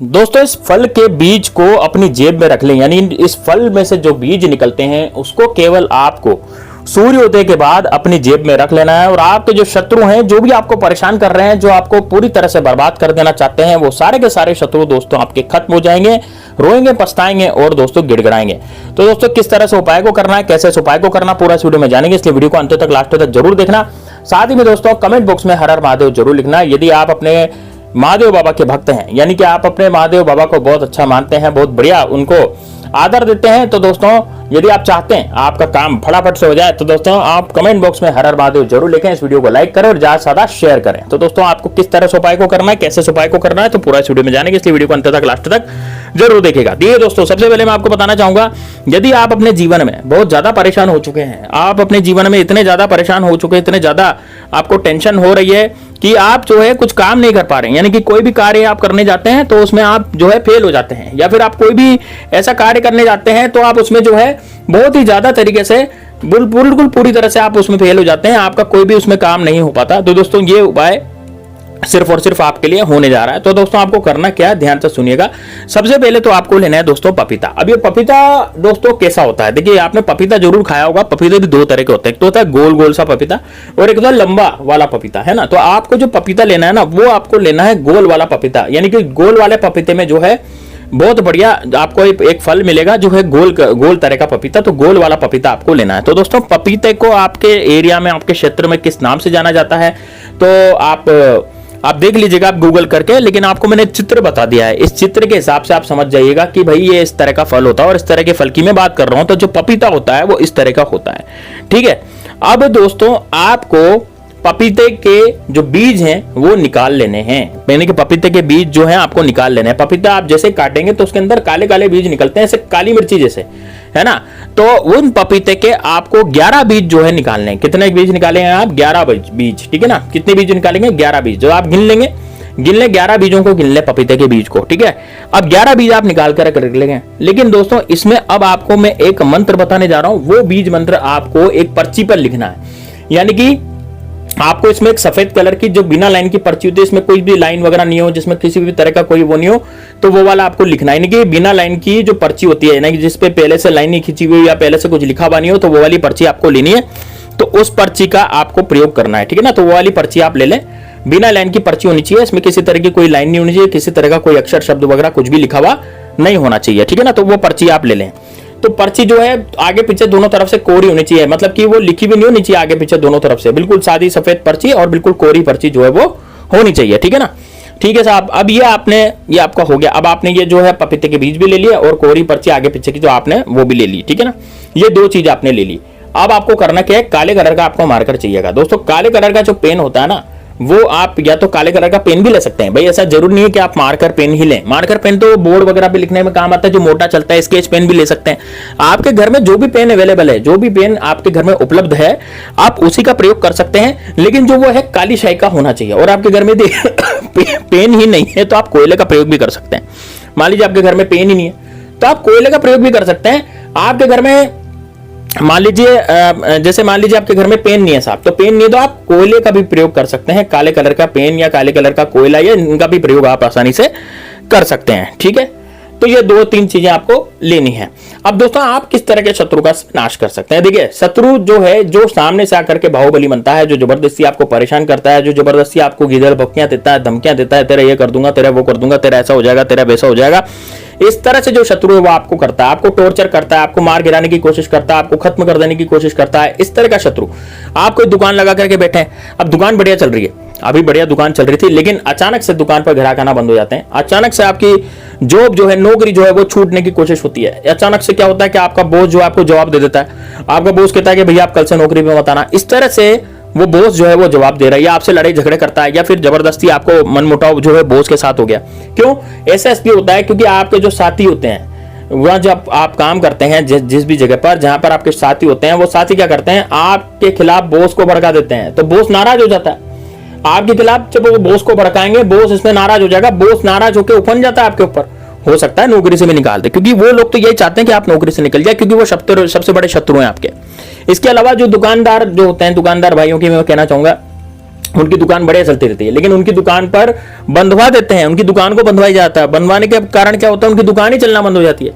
दोस्तों इस फल के बीज को अपनी जेब में रख लें, यानी इस फल में से जो बीज निकलते हैं उसको केवल आपको सूर्योदय के बाद अपनी जेब में रख लेना है। और आपके जो शत्रु हैं, जो भी आपको परेशान कर रहे हैं, जो आपको पूरी तरह से बर्बाद कर देना चाहते हैं, वो सारे के सारे शत्रु दोस्तों आपके खत्म हो जाएंगे, रोएंगे, पछताएंगे और दोस्तों गिड़गिड़ाएंगे। तो दोस्तों किस तरह से उपाय को करना है, कैसे इस उपाय को करना, पूरा इस वीडियो में जानेंगे, इसलिए वीडियो को अंत तक लास्ट तक जरूर देखना। साथ ही में दोस्तों कमेंट बॉक्स में हर हर महादेव जरूर लिखना। यदि आप अपने महादेव बाबा के भक्त हैं, यानी कि आप अपने महादेव बाबा को बहुत अच्छा मानते हैं, बहुत बढ़िया उनको आदर देते हैं, तो दोस्तों यदि आप चाहते हैं आपका काम फटाफट से हो जाए, तो दोस्तों आप कमेंट बॉक्स में हर हर महादेव जरूर लिखें, इस वीडियो को लाइक करें और ज्यादा से ज्यादा शेयर करें। तो दोस्तों आपको किस तरह से उपाय को करना है, कैसे इस उपाय को करना है, तो पूरा इस वीडियो में जानेंगे, इसलिए वीडियो को अंत तक लास्ट तक जरूर देखिएगा। देखिए दोस्तों, सबसे पहले मैं आपको बताना चाहूंगा, यदि आप अपने जीवन में बहुत ज्यादा परेशान हो चुके हैं, आप अपने जीवन में इतने ज्यादा परेशान हो चुके हैं, इतने ज्यादा आपको टेंशन हो रही है कि आप जो है कुछ काम नहीं कर पा रहे हैं, यानी कि कोई भी कार्य आप करने जाते हैं तो उसमें आप जो है फेल हो जाते हैं, या फिर आप कोई भी ऐसा कार्य करने जाते हैं तो आप उसमें जो है बहुत ही ज्यादा तरीके से बिल्कुल पूरी तरह से आप उसमें फेल हो जाते हैं, आपका कोई भी उसमें काम नहीं हो पाता। तो दोस्तों ये उपाय सिर्फ और सिर्फ आपके लिए होने जा रहा है। तो दोस्तों आपको करना क्या है, ध्यान से सुनिएगा। सबसे पहले तो आपको लेना है दोस्तों पपीता। अब ये पपीता दोस्तों कैसा होता है, देखिए आपने पपीता जरूर खाया होगा। पपीते भी दो तरह के होते हैं, एक तो होता है गोल गोल सा पपीता और एक होता है लंबा वाला पपीता, है ना। तो आपको जो पपीता लेना है ना, वो आपको लेना है गोल वाला पपीता, यानी कि गोल वाले पपीते में जो है बहुत बढ़िया आपको एक फल मिलेगा जो है गोल तरह का पपीता। तो गोल वाला पपीता आपको लेना है। तो दोस्तों पपीते को आपके एरिया में, आपके क्षेत्र में किस नाम से जाना जाता है, तो आप देख लीजिएगा, आप गूगल करके, लेकिन आपको मैंने चित्र बता दिया है। इस चित्र के हिसाब से आप समझ जाइएगा कि भाई ये इस तरह का फल होता है और इस तरह के फल की मैं बात कर रहा हूं। तो जो पपीता होता है वो इस तरह का होता है, ठीक है। अब दोस्तों आपको पपीते के जो बीज हैं वो निकाल लेने हैं, यानी कि पपीते के बीज जो हैं आपको निकाल लेने हैं। पपीता आप जैसे काटेंगे तो उसके अंदर काले काले बीज निकलते हैं, ऐसे काली मिर्ची जैसे, है ना। तो उन पपीते के आपको 11 बीज जो है निकालने हैं। कितने बीज निकालेंगे आप? 11 बीज, ठीक है ना। कितने बीज निकालेंगे? 11 बीज। जो आप गिन लें 11 बीजों को गिन ले, पपीते के बीज को, ठीक है। अब 11 बीज आप निकाल कर रख लेंगे। लेकिन दोस्तों इसमें अब आपको मैं एक मंत्र बताने जा रहा हूं, वो बीज मंत्र आपको एक पर्ची पर लिखना है। यानी कि आपको इसमें एक सफेद कलर की जो बिना लाइन की पर्ची होती है, इसमें कोई भी लाइन वगैरह नहीं हो, जिसमें किसी भी तरह का कोई वो नहीं हो, तो वो वाला आपको लिखना है। यानी कि बिना लाइन की जो पर्ची होती है, यानी कि जिसपे पहले से लाइन नहीं खींची हुई या पहले से कुछ लिखा हुआ नहीं हो, तो वो वाली पर्ची आपको लेनी है। तो उस पर्ची का आपको प्रयोग करना है, ठीक है ना। तो वो वाली पर्ची आप ले लें, बिना लाइन की पर्ची होनी चाहिए, इसमें किसी तरह की कोई लाइन नहीं होनी चाहिए, किसी तरह का कोई अक्षर शब्द वगैरह कुछ भी लिखा हुआ नहीं होना चाहिए, ठीक है ना। तो वो पर्ची आप ले लें। तो पर्ची जो है आगे पीछे दोनों तरफ से कोरी होनी चाहिए, मतलब कि वो लिखी भी नहीं होनी चाहिए आगे पीछे दोनों तरफ से, बिल्कुल सादी सफेद पर्ची और बिल्कुल कोरी पर्ची जो है वो होनी चाहिए, ठीक है ना। ठीक है साहब, अब ये आपका हो गया। अब आपने ये जो है पपीते के बीज भी ले लिए और कोरी पर्ची आगे पीछे की जो आपने वो भी ले ली, ठीक है ना। ये दो चीज आपने ले ली। अब आपको करना क्या है, काले कलर का आपको मार्कर चाहिएगा। दोस्तों काले कलर का जो पेन होता है ना, वो आप या तो काले कलर का पेन भी ले सकते हैं। भाई ऐसा जरूर नहीं है कि आप मार्कर पेन ही लें, मार्कर पेन तो बोर्ड वगैरह पे लिखने में काम आता है, जो मोटा चलता है। स्केच पेन भी ले सकते हैं। आपके घर में जो भी पेन अवेलेबल है, जो भी पेन आपके घर में उपलब्ध है, आप उसी का प्रयोग कर सकते हैं। लेकिन जो वो है काली शाही का होना चाहिए। और आपके घर में पेन ही नहीं है तो आप कोयले का प्रयोग भी कर सकते हैं। मान लीजिए आपके घर में पेन ही नहीं है तो आप कोयले का प्रयोग भी कर सकते हैं। आपके घर में मान लीजिए आपके घर में पेन नहीं है साहब, तो पेन नहीं है तो आप कोयले का भी प्रयोग कर सकते हैं। काले कलर का पेन या काले कलर का कोयला, या इनका भी प्रयोग आप आसानी से कर सकते हैं, ठीक है। तो ये 2-3 चीजें आपको लेनी है। अब दोस्तों आप किस तरह के शत्रु का नाश कर सकते हैं, देखिए शत्रु जो है, जो सामने से आकर के बाहुबली बनता है, जो जबरदस्ती आपको परेशान करता है, जो जबरदस्ती आपको गिदड़ भक्कियां देता है, धमकियां देता है, तेरा ये कर दूंगा, तेरा वो कर दूंगा, तेरा ऐसा हो जाएगा, तेरा वैसा हो जाएगा, इस तरह से जो शत्रु है वो आपको करता है, आपको टॉर्चर करता है, आपको मार गिराने की कोशिश करता है, आपको खत्म कर देने की कोशिश करता है। इस तरह का शत्रु, आप कोई दुकान लगा करके बैठे हैं, अब दुकान बढ़िया चल रही है, अभी बढ़िया दुकान चल रही थी, लेकिन अचानक से दुकान पर ग्राहक आना बंद हो जाते हैं। अचानक से आपकी जॉब जो है, नौकरी जो है वो छूटने की कोशिश होती है। अचानक से क्या होता है कि आपका बॉस जो है आपको जवाब दे देता है। आपका बॉस कहता है कि भैया आप कल से नौकरी पे मत आना। इस तरह से वो बॉस जो है वो जवाब दे रहा है, या आपसे लड़ाई झगड़े करता है, या फिर जबरदस्ती आपको मनमुटाव जो है बॉस के साथ हो गया। क्यों ऐसा इसलिए होता है? क्योंकि आपके जो साथी होते हैं, वह जब आप काम करते हैं जिस भी जगह पर जहां पर आपके साथी होते हैं, वो साथी क्या करते हैं, आपके खिलाफ बॉस को भड़का देते हैं। तो बॉस नाराज हो जाता है आपके खिलाफ। जब वो बॉस को भड़काएंगे, बॉस इसमें नाराज हो जाएगा, बॉस नाराज होकर उफन जाता है आपके ऊपर, हो सकता है नौकरी से भी निकाल दे, क्योंकि वो लोग तो यही चाहते हैं कि आप नौकरी से निकल जाए, क्योंकि वो सबसे बड़े शत्रु हैं आपके। इसके अलावा जो दुकानदार जो होते हैं, दुकानदार भाइयों की मैं कहना चाहूंगा, उनकी दुकान बढ़िया चलती रहती है, लेकिन उनकी दुकान पर बंधवा देते हैं, उनकी दुकान को बंधवाई जाता है। बंधवाने के कारण क्या होता है, उनकी दुकान ही चलना बंद हो जाती है।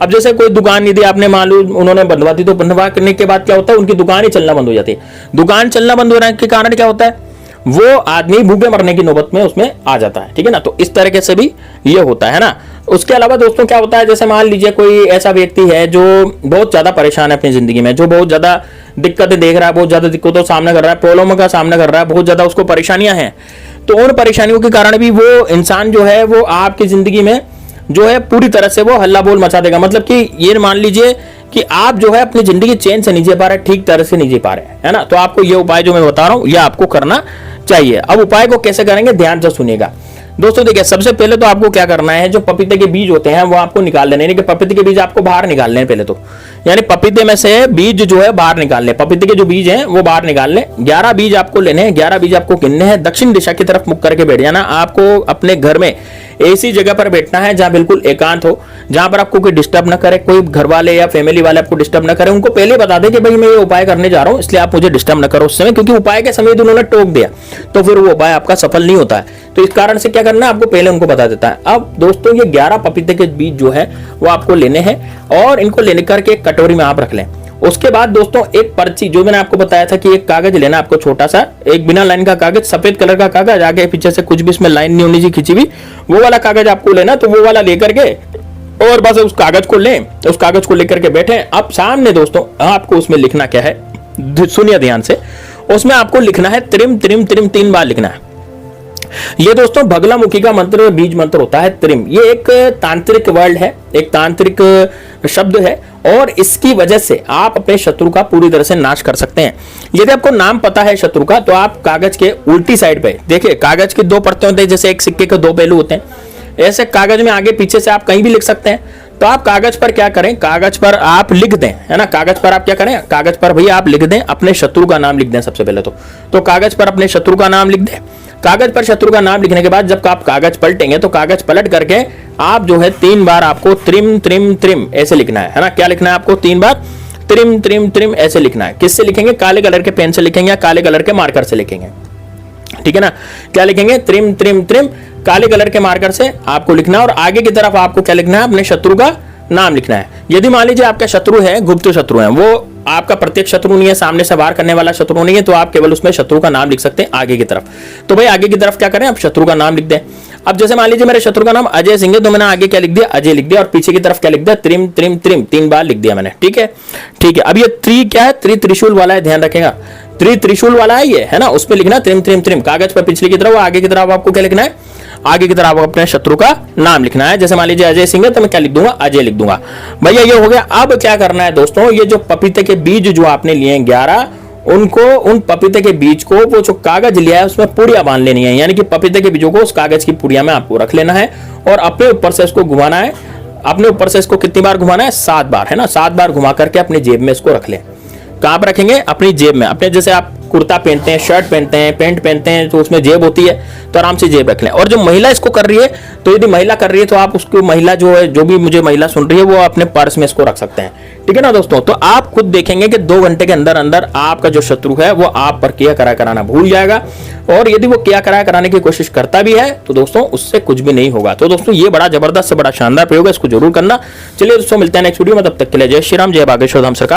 अब जैसे कोई दुकान यदि आपने मालूम उन्होंने बंधवा दी, तो बंधवा करने के बाद क्या होता है, उनकी दुकान ही चलना बंद हो जाती है। दुकान चलना बंद होने के कारण क्या होता है, वो आदमी भूखे मरने की नौबत में उसमें आ जाता है, ठीक है ना। तो इस तरीके से भी ये होता है ना। उसके अलावा दोस्तों क्या होता है, जैसे मान लीजिए कोई ऐसा व्यक्ति है जो बहुत ज्यादा परेशान है अपनी जिंदगी में, जो बहुत ज्यादा दिक्कतें देख रहा है, बहुत ज्यादा दिक्कतों का सामना कर रहा है, प्रॉब्लमों का सामना कर रहा है, बहुत ज्यादा उसको परेशानियां हैं, तो उन परेशानियों के कारण भी वो इंसान जो है वो आपकी जिंदगी में जो है पूरी तरह से वो हल्ला बोल मचा देगा। मतलब कि ये मान लीजिए कि आप जो है अपनी जिंदगी चैन से नहीं जी पा रहे, ठीक तरह से नहीं जी पा रहे, है ना। तो आपको ये उपाय जो मैं बता रहा हूं, ये आपको करना चाहिए। अब उपाय को कैसे करेंगे, ध्यान से सुनिएगा दोस्तों। देखिए, सबसे पहले तो आपको क्या करना है, जो पपीते के बीज होते हैं वो आपको निकाल लेने, यानी कि पपीते के बीज आपको बाहर निकालने हैं पहले तो, यानी पपीते में से बीज जो है बाहर निकाल लें। पपीते के जो बीज हैं वो बाहर निकाल लें। 11 बीज आपको लेने हैं, 11 बीज आपको गिनने हैं। दक्षिण दिशा की तरफ मुख करके बैठ जाना। आपको अपने घर में ऐसी जगह पर बैठना है जहां बिल्कुल एकांत हो, जहां पर आपको कोई डिस्टर्ब ना करे, कोई घर वाले या फैमिली वाले आपको डिस्टर्ब ना करे। उनको पहले बता दें कि भाई मैं ये उपाय करने जा रहा हूं, इसलिए आप मुझे डिस्टर्ब ना करो उस समय, क्योंकि उपाय के समय उन्होंने टोक दिया तो फिर वो उपाय आपका सफल नहीं होता है। तो इस कारण से क्या करना है, आपको पहले उनको बता देता है। अब दोस्तों ये 11 पपीते के बीज जो है वो आपको लेने हैं और इनको लेने करके एक कटोरी में आप रख लें। उसके बाद दोस्तों एक पर्ची, जो मैंने आपको बताया था कि एक कागज लेना आपको छोटा सा, एक बिना लाइन का कागज, सफेद कलर का कागज, आगे पीछे से कुछ भी इसमें लाइन नहीं होनी चाहिए खींची हुई, वो वाला कागज आपको लेना। तो वो वाला लेकर के और बस उस कागज को लें, उस कागज को लेकर के बैठे। अब सामने दोस्तों आपको उसमें लिखना क्या है, सुनिए ध्यान से। उसमें आपको लिखना है त्रिम त्रिम त्रिम, 3 बार लिखना है। ये दोस्तों बगलामुखी का मंत्र, बीज मंत्र होता है त्रिम। ये एक तांत्रिक वर्ड है, एक तांत्रिक शब्द है, और इसकी वजह से आप अपने शत्रु का पूरी तरह से नाश कर सकते हैं। यदि आपको नाम पता है शत्रु का, तो आप कागज के उल्टी साइड पे देखिए, कागज की 2 परतें होती हैं, जैसे एक सिक्के के 2 पहलू होते हैं, ऐसे कागज में आगे पीछे से आप कहीं भी लिख सकते हैं। तो आप कागज पर क्या करें, कागज पर आप लिख दें, है ना। कागज पर आप क्या करें, कागज पर भैया आप लिख दें अपने शत्रु का नाम लिख दें सबसे पहले तो कागज पर अपने शत्रु का नाम लिख दें। कागज पर शत्रु का नाम लिखने के बाद जब आप कागज पलटेंगे तो कागज पलट करके आप जो है 3 बार आपको त्रिम त्रिम त्रिम ऐसे लिखना है ना। क्या लिखना है आपको, 3 बार त्रिम त्रिम त्रिम ऐसे लिखना है। किससे लिखेंगे, काले कलर के पेन से लिखेंगे या काले कलर के मार्कर से लिखेंगे, ठीक है ना। क्या लिखेंगे, त्रिम त्रिम त्रिम, काले कलर के मार्कर से आपको लिखना है। और आगे की तरफ आपको क्या लिखना है, अपने शत्रु का नाम लिखना है। यदि मान लीजिए आपका शत्रु है, गुप्त शत्रु है, वो आपका प्रत्यक्ष शत्रु नहीं है, सामने से वार करने वाला शत्रु नहीं है, तो आप केवल उसमें शत्रु का नाम लिख सकते हैं आगे की तरफ। तो भाई आगे की तरफ क्या करें, आप शत्रु का नाम लिख दें। अब जैसे मान लीजिए मेरे शत्रु का नाम अजय सिंह है, तो मैंने आगे क्या लिख दिया, अजय लिख दिया, और पीछे की तरफ क्या लिख दिया, त्रिम त्रिम त्रिम, 3 बार लिख दिया मैंने, ठीक है। ठीक है, अब ये क्या है, त्रिशूल वाला है, ध्यान रखेगा, त्रिशूल वाला है ये, है ना। उसमें लिखना त्रिम त्रिम त्रिम, कागज पर पिछले की तरफ, आगे की तरफ आपको क्या लिखना है, आगे की तरफ आपको अपने शत्रु का नाम लिखना है। जैसे मान लीजिए अजय सिंह है, तो मैं क्या लिख दूंगा, अजय लिख दूंगा। भैया ये हो गया। अब क्या करना है दोस्तों, ये जो पपीते के बीज जो आपने लिए हैं 11, उनको, उन पपीते के बीज को, वो जो कागज लिया है उसमें पुड़िया बांध लेनी है, यानी कि पपीते के बीजों को उस कागज की पुड़िया में आपको रख लेना है और अपने ऊपर से इसको घुमाना है। अपने ऊपर से इसको कितनी बार घुमाना है, 7 बार, है ना। 7 बार घुमा करके अपनी जेब में इसको रख लें। कहां पर रखेंगे, अपनी जेब में। अपने जैसे आप कुर्ता पहनते हैं, शर्ट पहनते हैं, पैंट पहनते हैं, तो उसमें जेब होती है, तो आराम से जेब रख लें। और जो महिला इसको कर रही है, तो यदि महिला कर रही है तो आप उसको, महिला जो है, जो भी मुझे महिला सुन रही है, वो अपने पर्स में इसको रख सकते हैं, ठीक है ना दोस्तों। तो आप खुद देखेंगे कि 2 घंटे के अंदर अंदर आपका जो शत्रु है वो आप पर किया कराना भूल जाएगा। और यदि वो किया कराने की कोशिश करता भी है तो दोस्तों उससे कुछ भी नहीं होगा। तो दोस्तों ये बड़ा जबरदस्त से बड़ा शानदार प्रयोग है, इसको जरूर करना। चलिए दोस्तों मिलते हैं नेक्स्ट वीडियो में, तब तक के लिए जय श्री राम, जय बागेश्वर धाम सरकार।